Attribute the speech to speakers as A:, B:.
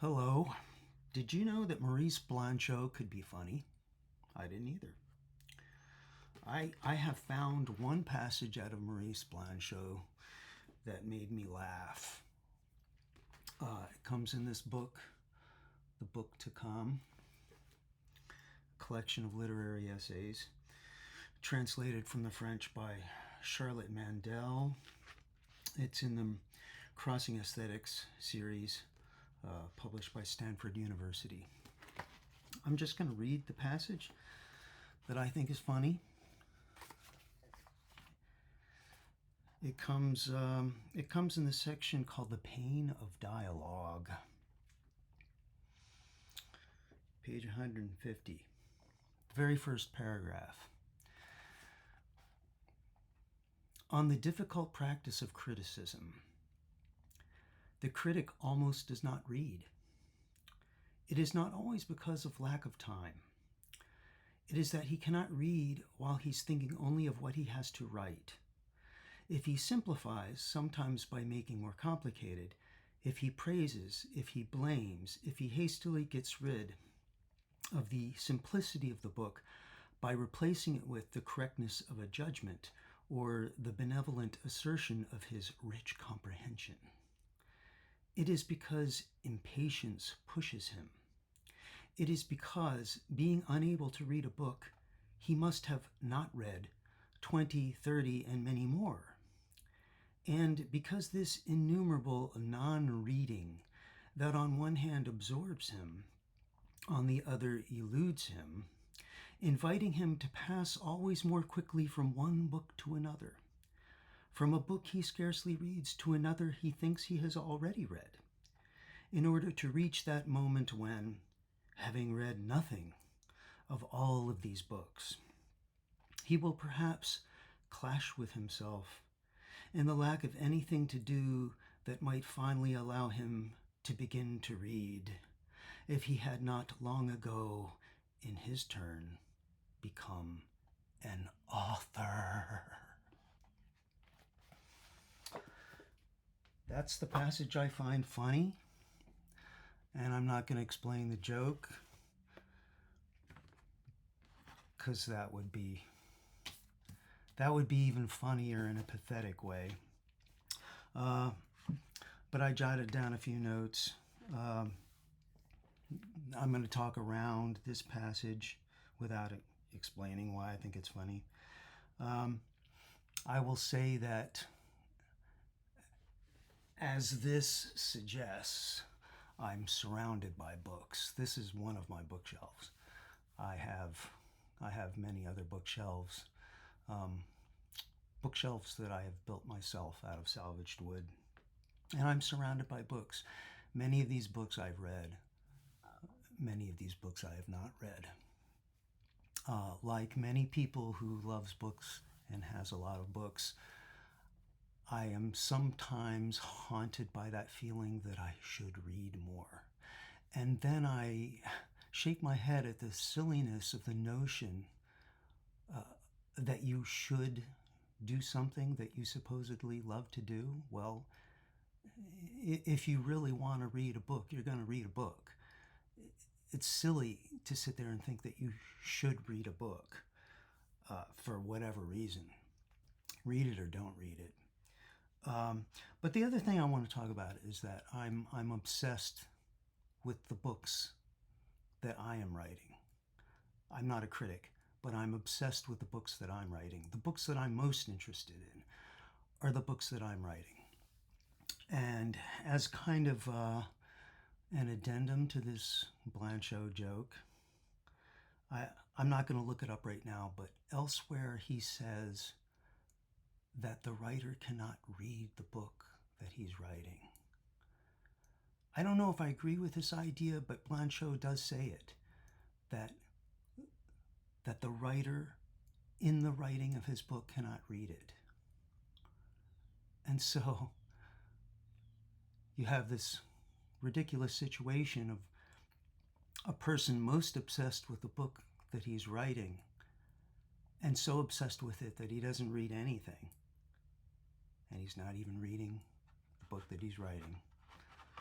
A: Hello. Did you know that Maurice Blanchot could be funny? I didn't either. I have found one passage out of Maurice Blanchot that made me laugh. It comes in this book, The Book to Come, a collection of literary essays, translated from the French by Charlotte Mandel. It's in the Crossing Aesthetics series, published by Stanford University. I'm just going to read the passage that I think is funny. It comes in the section called The Pain of Dialogue. Page 150. The very first paragraph. On the difficult practice of criticism. The critic almost does not read. It is not always because of lack of time. It is that he cannot read while he's thinking only of what he has to write. If he simplifies, sometimes by making more complicated, if he praises, if he blames, if he hastily gets rid of the simplicity of the book by replacing it with the correctness of a judgment or the benevolent assertion of his rich comprehension, it is because impatience pushes him. It is because, being unable to read a book, he must have not read 20, 30, and many more. And because this innumerable non-reading that on one hand absorbs him, on the other eludes him, inviting him to pass always more quickly from one book to another, from a book he scarcely reads to another he thinks he has already read, in order to reach that moment when, having read nothing of all of these books, he will perhaps clash with himself in the lack of anything to do that might finally allow him to begin to read, if he had not long ago, in his turn, become an author. That's the passage I find funny, and I'm not going to explain the joke, because that would be even funnier in a pathetic way. But I jotted down a few notes. I'm going to talk around this passage without explaining why I think it's funny. I will say that, as this suggests, I'm surrounded by books. This is one of my bookshelves. I have many other bookshelves. Bookshelves that I have built myself out of salvaged wood. And I'm surrounded by books. Many of these books I've read. Many of these books I have not read. Like many people who loves books and has a lot of books, I am sometimes haunted by that feeling that I should read more. And then I shake my head at the silliness of the notion that you should do something that you supposedly love to do. Well, if you really want to read a book, you're going to read a book. It's silly to sit there and think that you should read a book for whatever reason. Read it or don't read it. But the other thing I want to talk about is that I'm obsessed with the books that I am writing. I'm not a critic, but I'm obsessed with the books that I'm writing. The books that I'm most interested in are the books that I'm writing. And as kind of an addendum to this Blanchot joke, I'm not going to look it up right now, but elsewhere he says that the writer cannot read the book that he's writing. I don't know if I agree with this idea, but Blanchot does say it, that the writer in the writing of his book cannot read it. And so you have this ridiculous situation of a person most obsessed with the book that he's writing, and so obsessed with it that he doesn't read anything. And he's not even reading the book that he's writing.